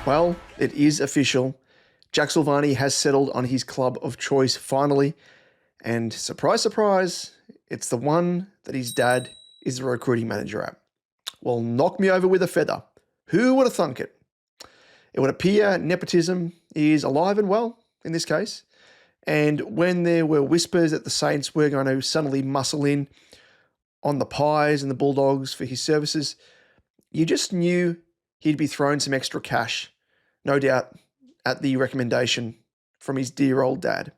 Well, it is official. Jack Silvagni has settled on his club of choice finally. And surprise, surprise, it's the one that his dad is the recruiting manager at. Well, knock me over with a feather. Who would have thunk it? It would appear nepotism is alive and well in this case. And when there were whispers that the Saints were going to suddenly muscle in on the Pies and the Bulldogs for his services, you just knew he'd be thrown some extra cash, no doubt, at the recommendation from his dear old dad.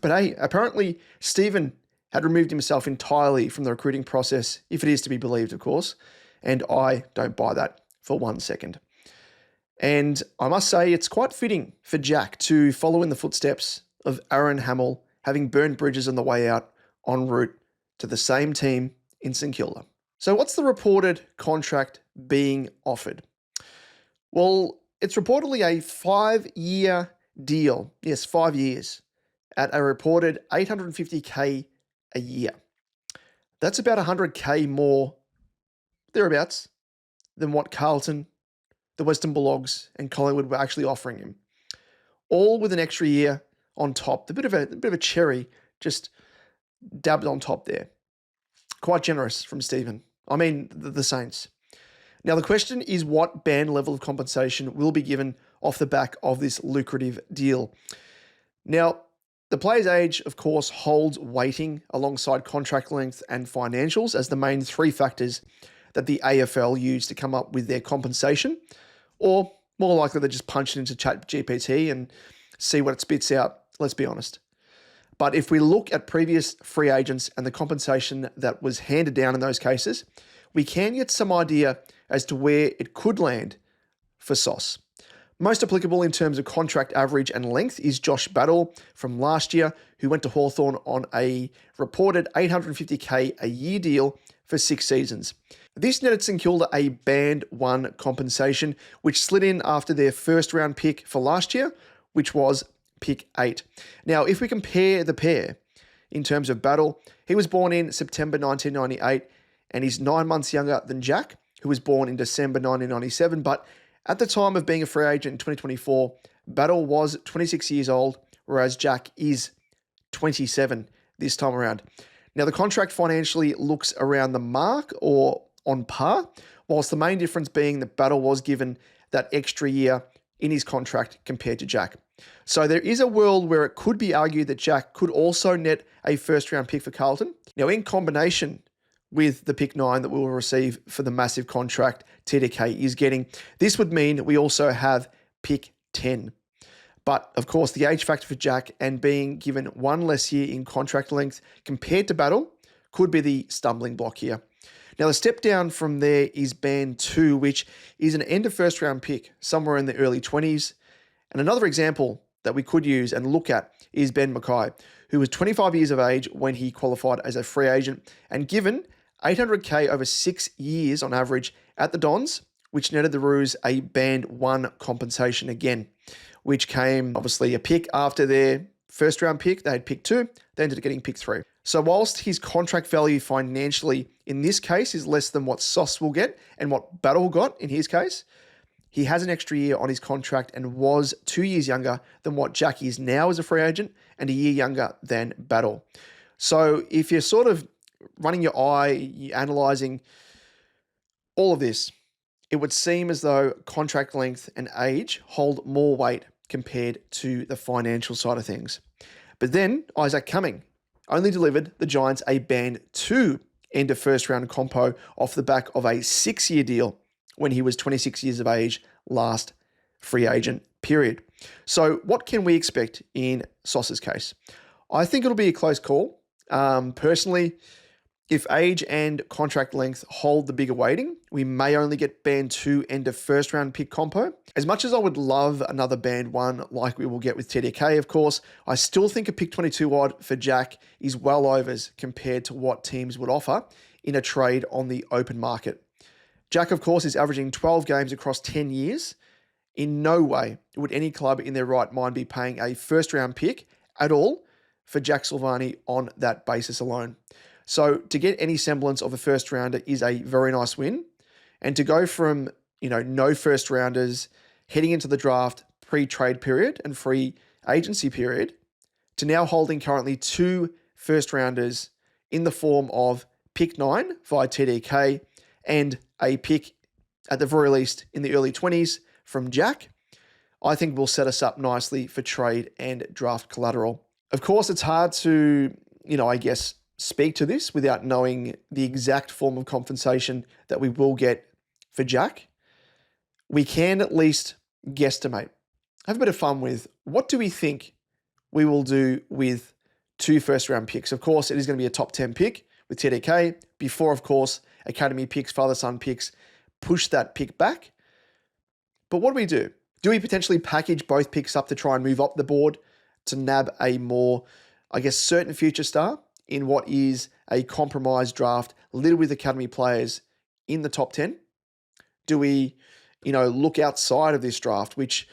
But hey, apparently Stephen had removed himself entirely from the recruiting process, if it is to be believed, of course, and I don't buy that for 1 second. And I must say, it's quite fitting for Jack to follow in the footsteps of Aaron Hamill, having burned bridges on the way out en route to the same team in St Kilda. So what's the reported contract being offered? Well, it's reportedly a 5-year deal. Yes, 5 years at a reported $850K a year. That's about $100K more, thereabouts, than what Carlton, the Western Bulldogs, and Collingwood were actually offering him. All with an extra year on top. A bit of a cherry just dabbed on top there. Quite generous from Stephen. I mean, the Saints. Now, the question is what band level of compensation will be given off the back of this lucrative deal. Now, the player's age, of course, holds weighting alongside contract length and financials as the main three factors that the AFL use to come up with their compensation, or more likely they just punch it into ChatGPT and see what it spits out, let's be honest. But if we look at previous free agents and the compensation that was handed down in those cases, we can get some idea as to where it could land for SOS. Most applicable in terms of contract average and length is Josh Battle from last year, who went to Hawthorn on a reported $850K a year deal for 6 seasons. This netted St Kilda a Band 1 compensation, which slid in after their first round pick for last year, which was pick 8. Now, if we compare the pair in terms of Battle, he was born in September 1998 and he's 9 months younger than Jack, who was born in December 1997, but at the time of being a free agent in 2024, Battle was 26 years old, whereas Jack is 27 this time around. Now, the contract financially looks around the mark or on par, whilst the main difference being that Battle was given that extra year in his contract compared to Jack. So there is a world where it could be argued that Jack could also net a first-round pick for Carlton. Now, in combination with the pick 9 that we will receive for the massive contract TDK is getting, this would mean we also have pick 10. But of course, the age factor for Jack and being given 1 less year in contract length compared to Battle could be the stumbling block here. Now, the step down from there is Band 2, which is an end of first round pick somewhere in the early 20s. And another example that we could use and look at is Ben Mackay, who was 25 years of age when he qualified as a free agent and given $800K over 6 years on average at the Dons, which netted the Roos a Band 1 compensation again, which came obviously a pick after their first round pick. They had pick 2, they ended up getting pick 3. So whilst his contract value financially in this case is less than what SOS will get and what Battle got in his case, he has an extra year on his contract and was 2 years younger than what Jack is now as a free agent and a year younger than Battle. So if you're sort of running your eye, you're analysing all of this, it would seem as though contract length and age hold more weight compared to the financial side of things. But then Isaac Cumming only delivered the Giants a Band 2 end of first round compo off the back of a 6-year deal when he was 26 years of age last free agent period. So what can we expect in Sauce's case? I think it'll be a close call. Personally, if age and contract length hold the bigger weighting, we may only get Band 2 end of first round pick compo. As much as I would love another Band 1 like we will get with TDK, of course, I still think a pick 22 odd for Jack is well overs compared to what teams would offer in a trade on the open market. Jack, of course, is averaging 12 games across 10 years. In no way would any club in their right mind be paying a first round pick at all for Jack Silvagni on that basis alone. So to get any semblance of a first rounder is a very nice win. And to go from, no first rounders heading into the draft pre-trade period and free agency period, to now holding currently 2 first-rounders in the form of pick 9 via TDK and a pick at the very least in the early 20s from Jack, I think will set us up nicely for trade and draft collateral. Of course, it's hard to, speak to this without knowing the exact form of compensation that we will get for Jack. We can at least guesstimate, have a bit of fun with what do we think we will do with 2 first-round picks. Of course, it is going to be a top 10 pick with TDK before, of course, academy picks, father-son picks, push that pick back. But what do we do? Do we potentially package both picks up to try and move up the board to nab a more, certain future star in what is a compromised draft littered with academy players in the top 10? Do we, look outside of this draft, which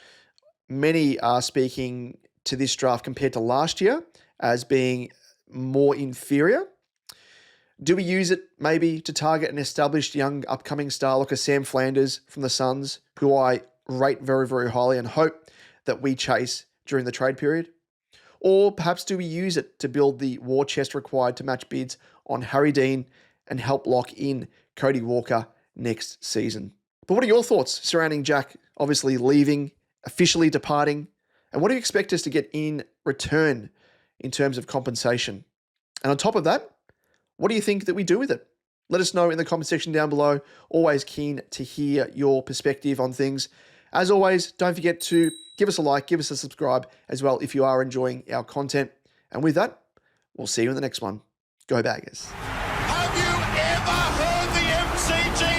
many are speaking to this draft compared to last year as being more inferior? Do we use it maybe to target an established young upcoming star like a Sam Flanders from the Suns, who I rate very, very highly and hope that we chase during the trade period? Or perhaps do we use it to build the war chest required to match bids on Harry Dean and help lock in Cody Walker next season? But what are your thoughts surrounding Jack obviously leaving, officially departing, and what do you expect us to get in return in terms of compensation? And on top of that, what do you think that we do with it? Let us know in the comment section down below. Always keen to hear your perspective on things. As always, don't forget to give us a like, give us a subscribe as well if you are enjoying our content. And with that, we'll see you in the next one. Go Baggers. Have you ever heard the MCG